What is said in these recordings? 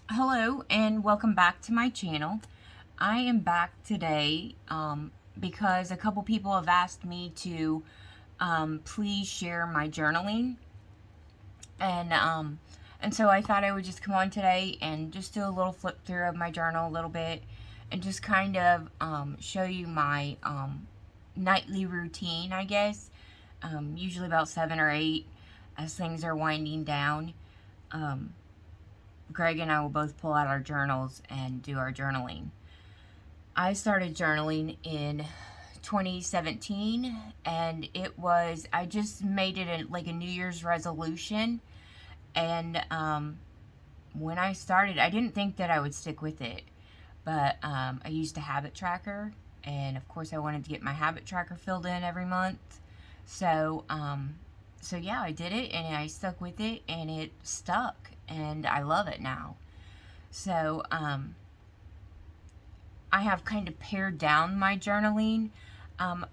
Hello and welcome back to my channel. I am back today because a couple people have asked me to please share my journaling, and so I thought I would just come on today and just do a little flip through of my journal a little bit and just kind of show you my nightly routine, I guess. Usually about 7 or 8 as things are winding down. Um, Greg and I will both pull out our journals and do our journaling. I started journaling in 2017, and I just made it like a New Year's resolution. And when I started, I didn't think that I would stick with it, but I used a habit tracker, and of course, I wanted to get my habit tracker filled in every month. So, so yeah, I did it, and I stuck with it, and it stuck, and I love it now. So, I have kind of pared down my journaling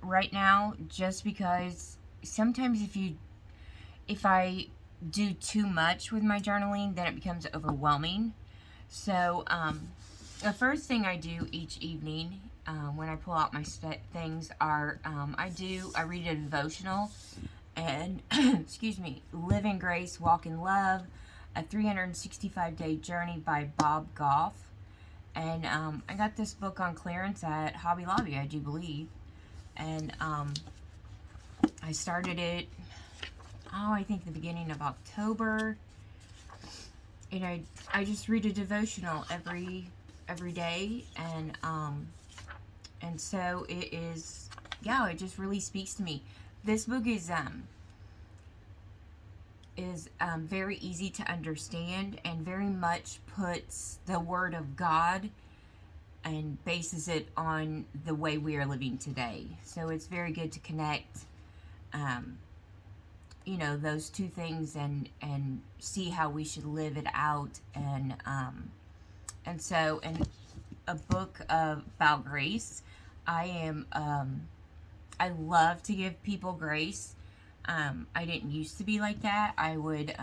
right now, just because sometimes if I do too much with my journaling, then it becomes overwhelming. So the first thing I do each evening when I pull out my things are I read a devotional, and excuse me, Live in Grace, Walk in Love, a 365-day journey by Bob Goff. And I got this book on clearance at Hobby Lobby, I do believe. And I started it, I think the beginning of October. And I just read a devotional every day, and so it is, yeah, it just really speaks to me. This book is very easy to understand and very much puts the Word of God and bases it on the way we are living today. So it's very good to connect, those two things and see how we should live it out. And so, in a book about grace, I am, I love to give people grace. I didn't used to be like that. I would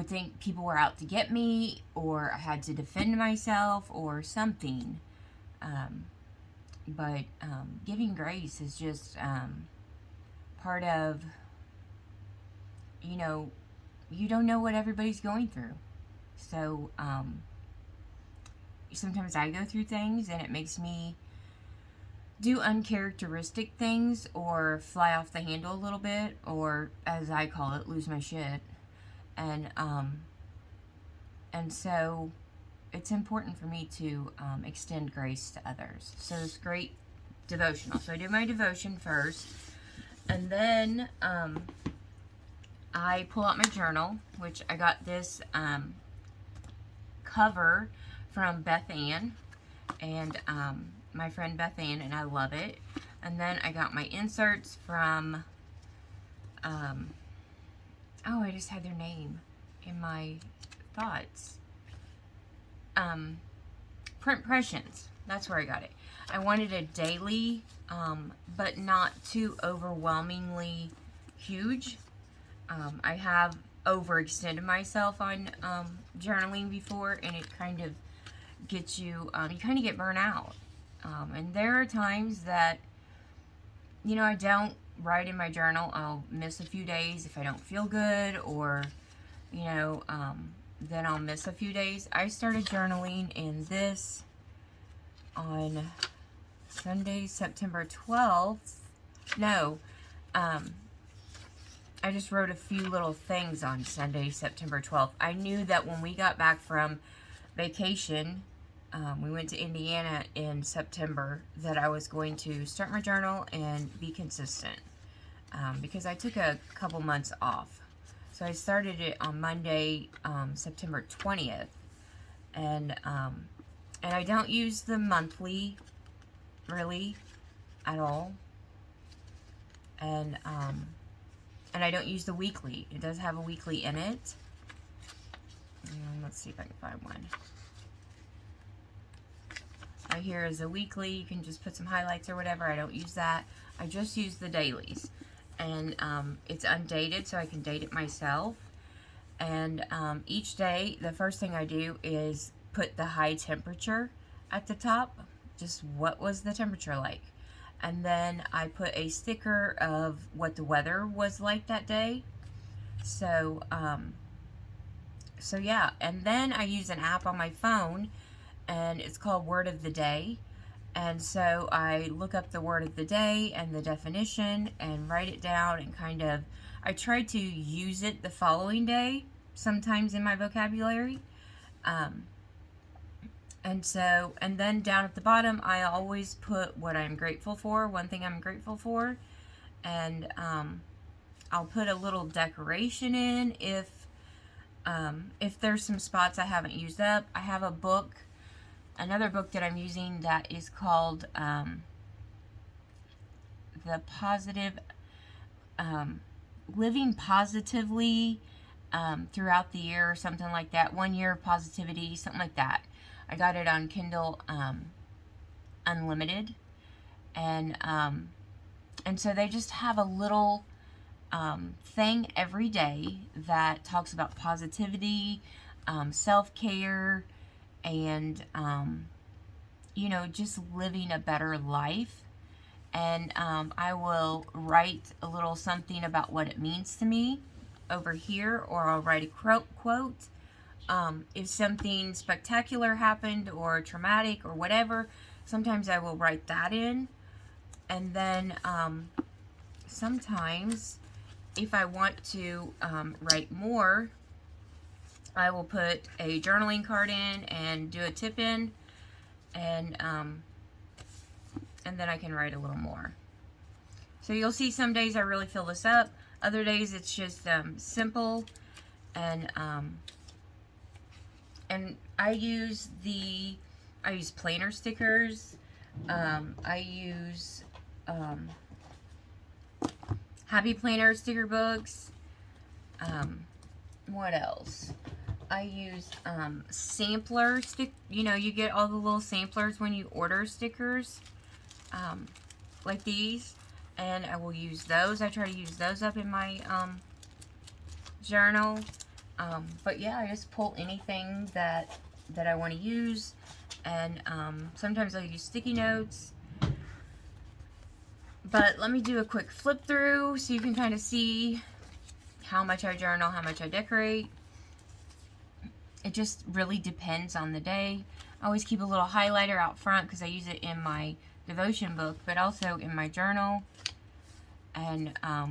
think people were out to get me, or I had to defend myself, or something. But giving grace is just part of, you don't know what everybody's going through. So sometimes I go through things, and it makes me do uncharacteristic things or fly off the handle a little bit, or as I call it, lose my shit. And so it's important for me to extend grace to others. So it's great devotional. So I do my devotion first, and then I pull out my journal, which I got this cover from Beth Ann, and my friend Beth Ann, and I love it. And then I got my inserts from, I just had their name in my thoughts. Print Pressions. That's where I got it. I wanted a daily, but not too overwhelmingly huge. I have overextended myself on journaling before, and it kind of gets you, you kind of get burnt out. And there are times that, I don't write in my journal. I'll miss a few days if I don't feel good, or, then I'll miss a few days. I started journaling in this on Sunday, September 12th. No, I just wrote a few little things on Sunday, September 12th. I knew that when we got back from vacation, we went to Indiana in September, that I was going to start my journal and be consistent, because I took a couple months off. So I started it on Monday, September 20th, and I don't use the monthly really at all, and I don't use the weekly. It does have a weekly in it. Let's see if I can find one. Right here is a weekly. You can just put some highlights or whatever. I don't use that. I just use the dailies. And it's undated, so I can date it myself. And each day, the first thing I do is put the high temperature at the top. Just what was the temperature like? And then I put a sticker of what the weather was like that day. So, so yeah. And then I use an app on my phone, and it's called Word of the Day. And so I look up the word of the day and the definition and write it down, and kind of, I try to use it the following day, sometimes in my vocabulary. Um, and then down at the bottom, I always put what I'm grateful for, one thing I'm grateful for. And I'll put a little decoration in if there's some spots I haven't used up. I have another book that I'm using that is called The Positive, Living Positively Throughout the Year, or something like that. 1 year of positivity, something like that. I got it on Kindle Unlimited. And so they just have a little thing every day that talks about positivity, self-care, and just living a better life. And I will write a little something about what it means to me over here, or I'll write a quote. If something spectacular happened or traumatic or whatever, sometimes I will write that in. And then sometimes, if I want to write more, I will put a journaling card in and do a tip in, and then I can write a little more. So you'll see some days I really fill this up. Other days it's just simple, and I use planner stickers. I use Happy Planner sticker books. What else? I use sampler you get all the little samplers when you order stickers, like these, and I will use those. I try to use those up in my journal. But yeah, I just pull anything that I want to use, and sometimes I'll use sticky notes. But let me do a quick flip through so you can kind of see how much I journal, how much I decorate. It just really depends on the day. I always keep a little highlighter out front because I use it in my devotion book, but also in my journal. And I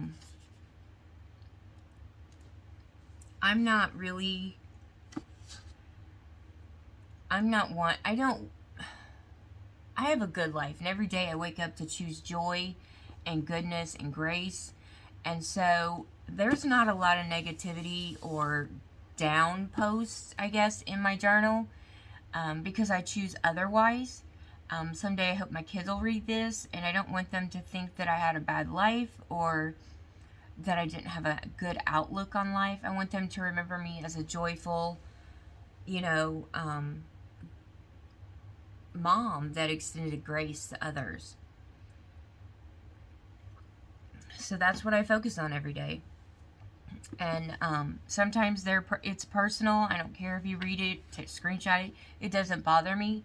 have a good life, and every day I wake up to choose joy and goodness and grace. And so there's not a lot of negativity or down posts, I guess, in my journal, because I choose otherwise. Someday I hope my kids will read this, and I don't want them to think that I had a bad life or that I didn't have a good outlook on life. I want them to remember me as a joyful, mom that extended grace to others. So that's what I focus on every day. And sometimes it's personal. I don't care if you read it, screenshot it. It doesn't bother me.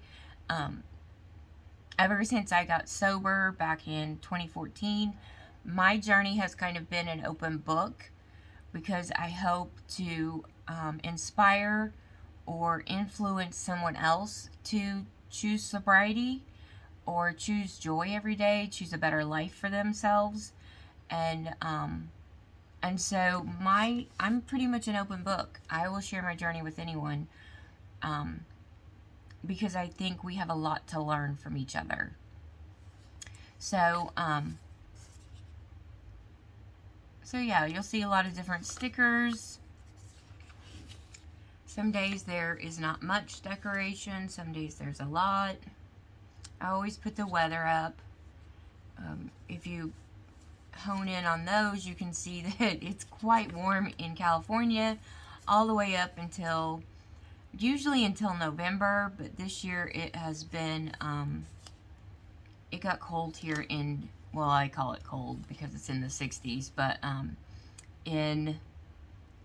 Ever since I got sober back in 2014, my journey has kind of been an open book, because I hope to inspire or influence someone else to choose sobriety or choose joy every day, choose a better life for themselves. And so I'm pretty much an open book. I will share my journey with anyone, because I think we have a lot to learn from each other. So yeah, you'll see a lot of different stickers. Some days there is not much decoration. Some days there's a lot. I always put the weather up. If you hone in on those, you can see that it's quite warm in California all the way up usually until November, but this year it has been, it got cold here I call it cold because it's in the 60s, but in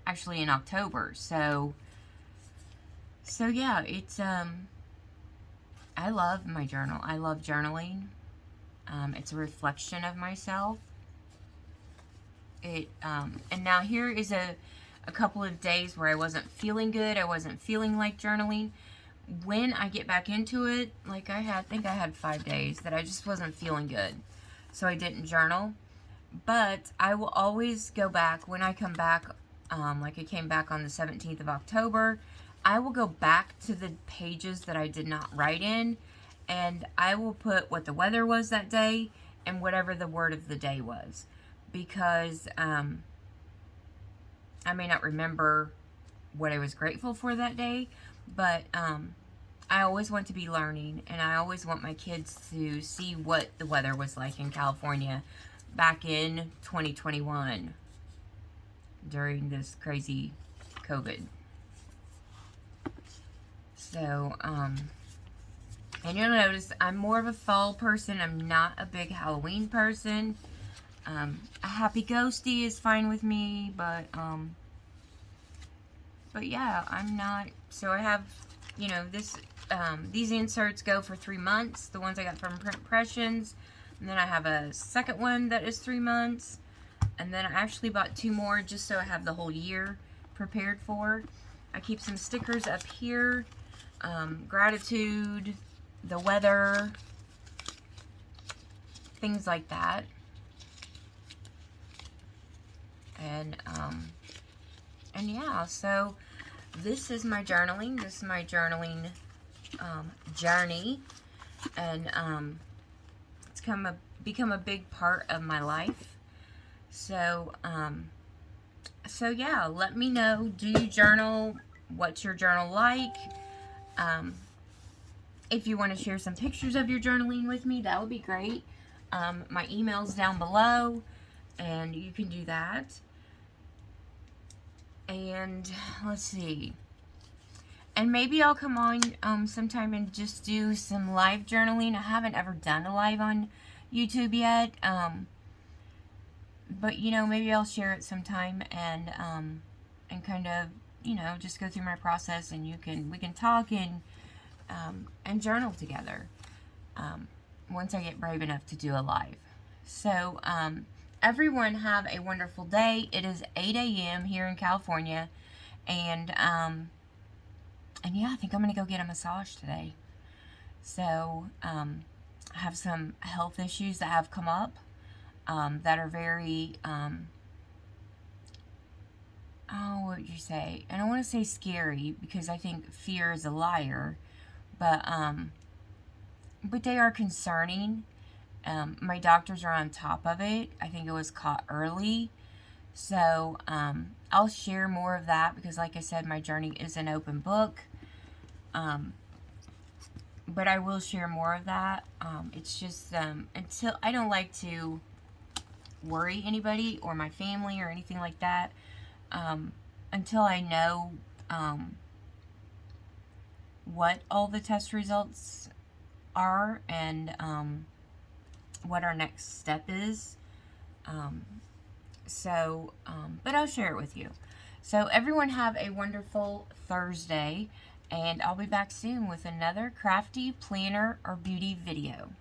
actually in October. So yeah, it's I love my journal. I love journaling. It's a reflection of myself. And now here is a couple of days where I wasn't feeling good. I wasn't feeling like journaling. When I get back into it, like I think I had 5 days that I just wasn't feeling good. So I didn't journal. But I will always go back when I come back, like I came back on the 17th of October. I will go back to the pages that I did not write in, and I will put what the weather was that day and whatever the word of the day was. Because I may not remember what I was grateful for that day, but I always want to be learning, and I always want my kids to see what the weather was like in California back in 2021 during this crazy COVID. So, and you'll notice I'm more of a fall person. I'm not a big Halloween person. A happy ghosty is fine with me, but yeah, I'm not. So I have, you know, these inserts go for 3 months. The ones I got from Print Impressions. And then I have a second one that is 3 months. And then I actually bought 2 more just so I have the whole year prepared for. I keep some stickers up here. Gratitude, the weather, things like that. And yeah, so this is my journaling. This is my journaling journey. And it's become a big part of my life. So, so yeah, let me know. Do you journal? What's your journal like? If you want to share some pictures of your journaling with me, that would be great. My email's down below, and you can do that. And let's see. And maybe I'll come on sometime and just do some live journaling. I haven't ever done a live on YouTube yet. But you know, maybe I'll share it sometime and kind of, you know, just go through my process, and we can talk and journal together. Once I get brave enough to do a live. So everyone have a wonderful day. It is 8 a.m. here in California, and yeah, I think I'm gonna go get a massage today. So I have some health issues that have come up that are very what would you say? I don't want to say scary, because I think fear is a liar, but they are concerning. My doctors are on top of it. I think it was caught early. So I'll share more of that, because like I said, my journey is an open book. But I will share more of that. It's just until I don't like to worry anybody or my family or anything like that until I know what all the test results are and what our next step is. But I'll share it with you. So everyone have a wonderful Thursday, and I'll be back soon with another crafty, planner, or beauty video.